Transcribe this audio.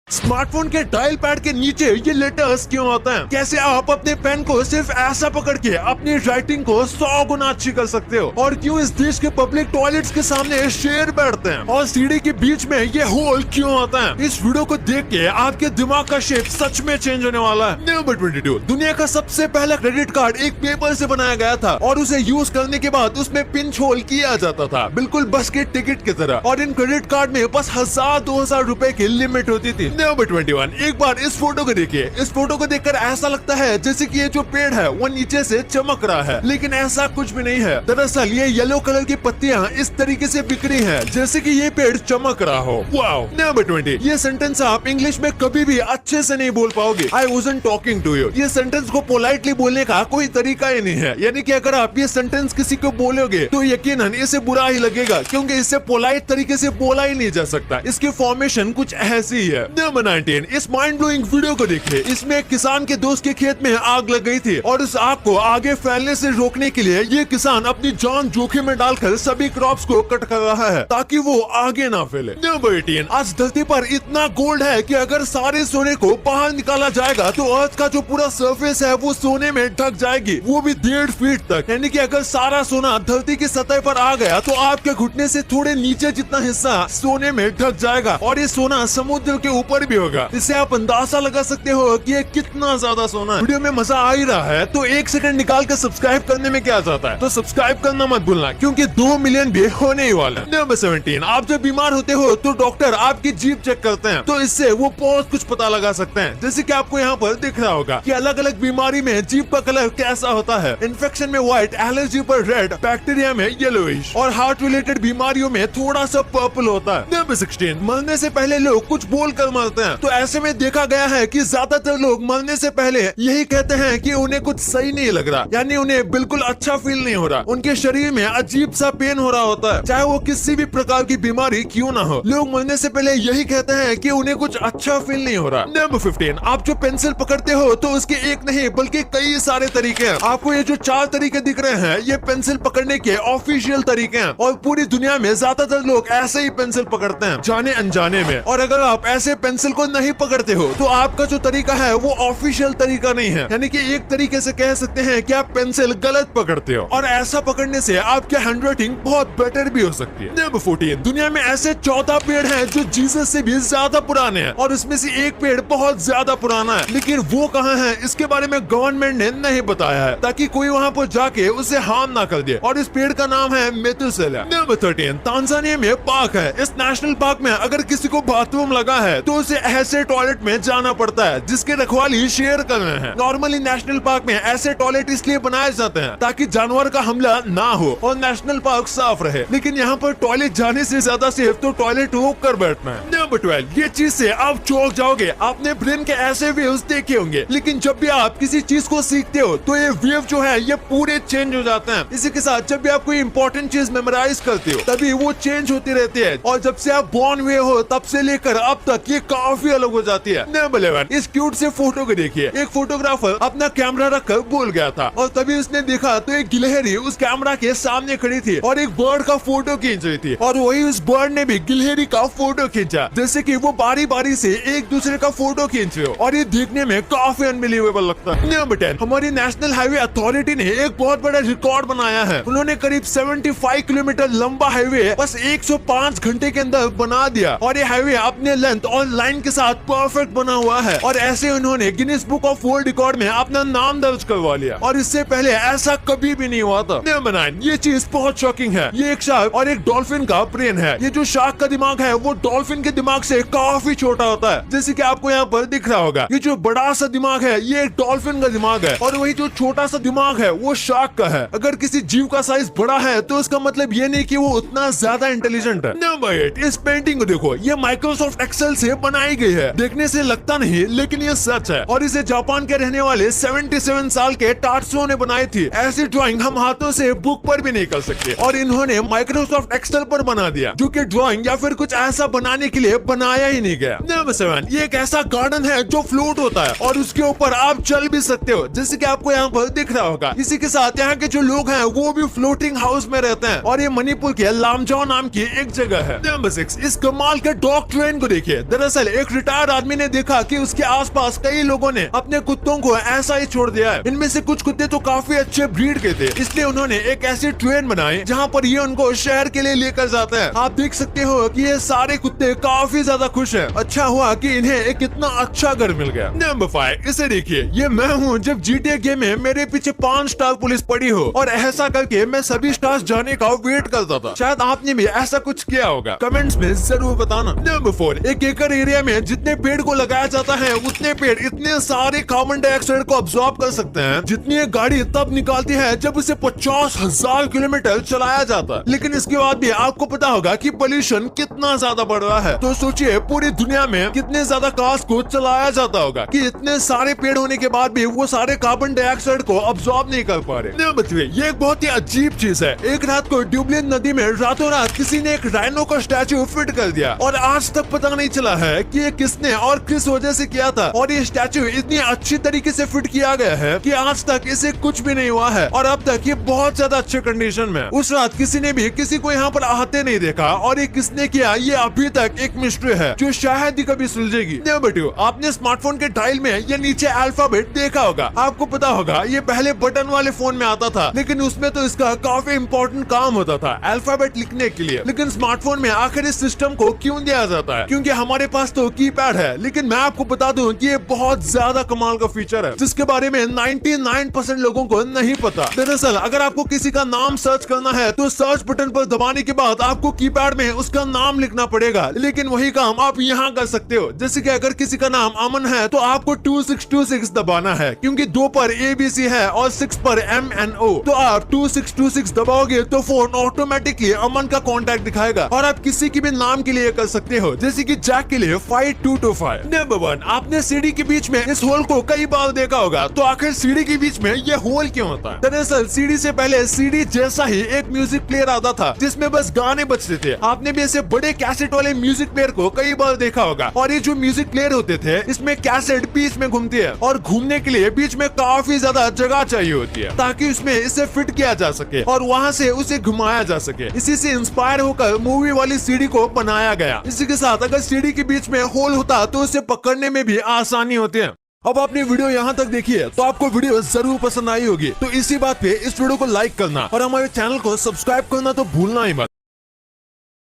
Smartphone के dial pad के नीचे ये लेटर्स क्यों होते हैं? कैसे आप अपने पेन को सिर्फ ऐसा पकड़ के अपनी राइटिंग को 100 गुना अच्छी कर सकते हो? और क्यों इस देश के पब्लिक टॉयलेट्स के सामने शेर बैठते हैं? और सीढ़ी के बीच में ये होल क्यों होता है? इस वीडियो को देख के आपके दिमाग का शेप सच में चेंज होने वाला है। नंबर 22, दुनिया का सबसे पहला क्रेडिट कार्ड एक पेपर से बनाया गया था और उसे यूज करने के बाद उसमें पिंच होल किया जाता था, बिल्कुल बस के टिकट की तरह। और इन क्रेडिट कार्ड में बस 1000-2000 रुपए की लिमिट होती थी। नंबर 21, एक बार इस फोटो को देखिए। इस फोटो को देखकर ऐसा लगता है जैसे कि ये जो पेड़ है वो नीचे से चमक रहा है, लेकिन ऐसा कुछ भी नहीं है। दरअसल ये येलो कलर की पत्तियां इस तरीके से बिखरी हैं जैसे कि ये पेड़ चमक रहा हो। वाओ। नंबर 20, ये सेंटेंस आप इंग्लिश में कभी भी अच्छे से नहीं बोल पाओगे। I wasn't talking to you. ये सेंटेंस को पोलाइटली बोलने का कोई तरीका ही नहीं है, यानी कि अगर आप ये सेंटेंस किसी को बोलोगे तो यकीनन इसे बुरा ही लगेगा, क्योंकि इससे पोलाइट तरीके से बोला ही नहीं जा सकता। इसकी फॉर्मेशन कुछ ऐसी ही है। नंबर 19, इस माइंड ब्लोइंग वीडियो को देखिए। इसमें एक किसान के दोस्त के खेत में आग लग गई थी और उस आग को आगे फैलने से रोकने के लिए ये किसान अपनी जान जोखिम में डालकर सभी क्रॉप्स को कट कर रहा है ताकि वो आगे ना फैले। नंबर 18, आज धरती पर इतना गोल्ड है कि अगर सारे सोने को बाहर निकाला जाएगा तो अर्थ का जो पूरा सरफेस है वो सोने में ढक जाएगी, वो भी 1.5 फीट तक। यानी कि अगर सारा सोना धरती की सतह पर आ गया तो आपके घुटने से थोड़े नीचे जितना हिस्सा सोने में ढक जाएगा और ये सोना समुद्र के ऊपर भी होगा। इससे आप अंदाजा लगा सकते हो कि ये कितना ज्यादा सोना है। वीडियो में मजा आ ही रहा है तो 1 सेकंड निकाल कर सब्सक्राइब करने में क्या जाता है, तो सब्सक्राइब करना मत भूलना, क्योंकि 2 मिलियन भी होने ही वाला है। नंबर 17, आप जब बीमार होते हो तो डॉक्टर आपकी जीभ चेक करते हैं, तो इससे वो बहुत कुछ पता लगा सकते हैं। जैसे कि आपको यहाँ पर दिख रहा होगा कि अलग अलग बीमारी में जीभ का कलर कैसा होता है। इन्फेक्शन में व्हाइट, एलर्जी पर रेड, बैक्टीरिया में येलोइश और हार्ट रिलेटेड बीमारियों में थोड़ा सा पर्पल होता है। नंबर 16, मरने से पहले लोग कुछ बोल कर मरते हैं, तो ऐसे में देखा गया है कि ज्यादातर लोग मरने से पहले यही कहते हैं कि उन्हें कुछ सही नहीं लग रहा, यानी उन्हें बिल्कुल अच्छा फील नहीं हो रहा। उनके शरीर में अजीब सा पेन हो रहा होता है, चाहे वो किसी भी प्रकार की बीमारी क्यों ना हो। लोग मरने से पहले यही कहते हैं कि उन्हें कुछ अच्छा फील नहीं हो रहा। नंबर 15, आप जो पेंसिल पकड़ते हो तो उसके एक नहीं बल्कि कई सारे तरीके हैं। आपको ये जो 4 तरीके दिख रहे हैं ये पेंसिल पकड़ने के ऑफिशियल तरीके हैं और पूरी दुनिया में ज्यादातर लोग ऐसे ही पेंसिल पकड़ते हैं, जाने अनजाने में। और अगर आप ऐसे पेंसिल को नहीं पकड़ते हो तो आपका जो तरीका है वो ऑफिशियल तरीका नहीं है, यानी कि एक तरीके से कह सकते हैं कि आप पेंसिल गलत पकड़ते हो और ऐसा पकड़ने से आपकी हैंडराइटिंग बहुत बेटर भी हो सकती है। नंबर 14, दुनिया में ऐसे 14 पेड़ हैं जो जीसस से भी ज्यादा पुराने हैं और उसमें से एक पेड़ बहुत ज्यादा पुराना है, लेकिन वो कहाँ है इसके बारे में गवर्नमेंट ने नहीं बताया है ताकि कोई वहाँ पर जाके उसे हार्म ना कर दे, और इस पेड़ का नाम है मेथुसेला। नंबर 13, तांजानिया में पार्क है। इस नेशनल पार्क में अगर किसी को बाथरूम लगा है तो उसे ऐसे टॉयलेट में जाना पड़ता है जिसके रखवाली शेयर कर रहे हैं। नॉर्मली नेशनल पार्क में ऐसे टॉयलेट इसलिए बनाए जाते हैं ताकि जानवर का हमला ना हो और नेशनल पार्क साफ रहे, लेकिन यहाँ पर टॉयलेट जाने से ज्यादा सेफ तो टॉयलेट रोक कर बैठना है। नंबर 12, ये चीज से आप चौंक जाओगे। आपने ब्रेन के ऐसे वेव्स देखे होंगे, लेकिन जब भी आप किसी चीज को सीखते हो तो ये वेव जो है ये पूरे चेंज हो जाते हैं। इसी के साथ जब भी आप कोई इंपॉर्टेंट चीज मेमोराइज करते हो तभी वो चेंज होती रहती है, और जब से आप बॉर्न हुए हो तब से लेकर अब तक ये काफी अलग हो जाती है। नंबर 11, इस क्यूट से फोटो को देखिए। एक फोटोग्राफर अपना कैमरा रखकर भूल गया था और तभी उसने देखा तो एक गिलहरी उस कैमरा के सामने खड़ी थी और एक बर्ड का फोटो खींच रही थी, और वही उस बर्ड ने भी गिलहरी का फोटो खींचा, जैसे कि वो बारी बारी से एक दूसरे का फोटो खींच रहे हो, और ये देखने में काफी अनबिलीवेबल लगता है। नंबर 10, हमारी नेशनल हाईवे अथॉरिटी ने एक बहुत बड़ा रिकॉर्ड बनाया है। उन्होंने करीब 75 किलोमीटर लंबा हाईवे बस 105 घंटे के अंदर बना दिया, और ये हाईवे अपने लेंथ और लाइन के साथ परफेक्ट बना हुआ है, और ऐसे उन्होंने Guinness book of world record में अपना नाम दर्ज करवा लिया, और इससे पहले ऐसा कभी भी नहीं हुआ था। नंबर 9, ये चीज बहुत शॉकिंग है। ये एक शार्क और एक डॉल्फिन का ब्रेन है। ये जो शार्क का दिमाग है वो डॉल्फिन के दिमाग से काफी छोटा होता है, जैसे कि आपको यहाँ पर दिख रहा होगा। ये जो बड़ा सा दिमाग है ये एक डॉल्फिन का दिमाग है, और वही जो छोटा सा दिमाग है वो शार्क का है। अगर किसी जीव का साइज बड़ा है तो इसका मतलब ये नहीं कि वो उतना ज्यादा इंटेलिजेंट है। नंबर 8, इस पेंटिंग को देखो। ये माइक्रोसॉफ्ट एक्सेल से बनाई गई है। देखने से लगता नहीं लेकिन ये सच है, और इसे जापान के रहने वाले 77 साल के टाट्सुओ ने बनाई थी। ऐसी ड्राइंग हम हाथों से बुक पर भी नहीं कर सकते, और इन्होंने माइक्रोसॉफ्ट एक्सेल पर बना दिया, जो कि ड्राइंग या फिर कुछ ऐसा बनाने के लिए बनाया ही नहीं गया। नंबर 7, ये एक ऐसा गार्डन है जो फ्लोट होता है और उसके ऊपर आप चल भी सकते हो, जैसे कि आपको यहाँ पर दिख रहा होगा। इसी के साथ यहाँ के जो लोग हैं वो भी फ्लोटिंग हाउस में रहते हैं, और ये मणिपुर के लामजाओ नाम की एक जगह है। नंबर 6, इस कमाल के डॉग ट्रेन को देखिए। दरअसल दरअसल एक रिटायर्ड आदमी ने देखा कि उसके आसपास कई लोगों ने अपने कुत्तों को ऐसा ही छोड़ दिया है। इनमें से कुछ कुत्ते तो काफी अच्छे ब्रीड के थे, इसलिए उन्होंने एक ऐसी ट्रेन बनाई जहाँ पर ये उनको शहर के लिए लेकर जाता है। आप देख सकते हो कि ये सारे कुत्ते काफी ज्यादा खुश हैं। अच्छा हुआ कि इन्हें एक इतना अच्छा घर मिल गया। नंबर 5, इसे देखिए, ये मैं हूँ जब GTA गेम में मेरे पीछे 5 स्टार पुलिस पड़ी हो और ऐसा करके मैं सभी स्टार्स जाने का वेट करता था। शायद आपने भी ऐसा कुछ किया होगा, कमेंट्स में जरूर बताना। नंबर 4, एक एकड़ एरिया में जितने पेड़ को लगाया जाता है उतने पेड़ इतने सारे कार्बन डाइऑक्साइड को अब्सॉर्ब कर सकते हैं जितनी एक गाड़ी तब निकालती है जब उसे 50,000 किलोमीटर चलाया जाता है। लेकिन इसके बाद भी आपको पता होगा कि पोल्यूशन कितना ज्यादा बढ़ रहा है। तो सोचिए पूरी दुनिया में कितने ज्यादा कार्स को चलाया जाता होगा कि इतने सारे पेड़ होने के बाद भी वो सारे कार्बन डाइऑक्साइड को अब्सॉर्ब नहीं कर पा रहे। नंबर 3, ये एक बहुत ही अजीब चीज है। एक रात को ड्यूबलिन नदी में रातों रात किसी ने एक राइनो का स्टैचू फिट कर दिया और आज तक पता नहीं चला है कि ये किसने और किस वजह से किया था। और ये स्टैचू इतनी अच्छी तरीके से फिट किया गया है कि आज तक इसे कुछ भी नहीं हुआ है और अब तक ये बहुत ज्यादा अच्छे कंडीशन में। उस रात किसी ने भी किसी को यहाँ पर आते नहीं देखा और ये किसने किया ये अभी तक एक मिस्ट्री है जो शायद ही कभी सुलझेगी। नंबर 2, आपने स्मार्टफोन के टाइल में ये नीचे अल्फाबेट देखा होगा। आपको पता होगा ये पहले बटन वाले फोन में आता था, लेकिन उसमें तो इसका काफी इंपॉर्टेंट काम होता था अल्फाबेट लिखने के लिए। लेकिन स्मार्टफोन में आखिर इस सिस्टम को क्यों दिया जाता है? क्योंकि हमारे पास तो कीपैड है, लेकिन मैं आपको बता दूं कि ये बहुत ज्यादा कमाल का फीचर है जिसके बारे में 99% लोगों को नहीं पता। दरअसल अगर आपको किसी का नाम सर्च करना है तो सर्च बटन पर दबाने के बाद आपको कीपैड में उसका नाम लिखना पड़ेगा, लेकिन वही काम आप यहाँ कर सकते हो। जैसे कि अगर किसी का नाम अमन है तो आपको 2626 दबाना है, क्योंकि 2 पर ABC है और 6 पर MNO। तो आप 2626 दबाओगे तो फोन ऑटोमेटिकली अमन का कॉन्टैक्ट दिखाएगा और आप किसी की भी नाम के लिए कर सकते हो, जैसे कि जैक के लिए 5225। नंबर 1, आपने सीढ़ी के बीच में इस होल को कई बार देखा होगा। तो आखिर सीढ़ी के बीच में ये होल क्यों होता है? दरअसल सीढ़ी से पहले सीढ़ी जैसा ही एक म्यूजिक प्लेयर आता था जिसमें बस गाने बजते थे। आपने भी ऐसे बड़े कैसेट वाले म्यूजिक प्लेयर को कई बार देखा होगा और ये जो म्यूजिक प्लेयर होते थे इसमें कैसेट बीच में घूमती है और घूमने के लिए बीच में काफी ज्यादा जगह चाहिए होती है ताकि उसमें इसे फिट किया जा सके और वहाँ से उसे घुमाया जा सके। इसी से इंस्पायर होकर मूवी वाली सीढ़ी को बनाया गया। इसी के साथ अगर सीढ़ी के बीच में होल होता तो उसे पकड़ने में भी आसानी होती है। अब आपने वीडियो यहाँ तक देखी है तो आपको वीडियो जरूर पसंद आई होगी। तो इसी बात पे इस वीडियो को लाइक करना और हमारे चैनल को सब्सक्राइब करना तो भूलना ही मत।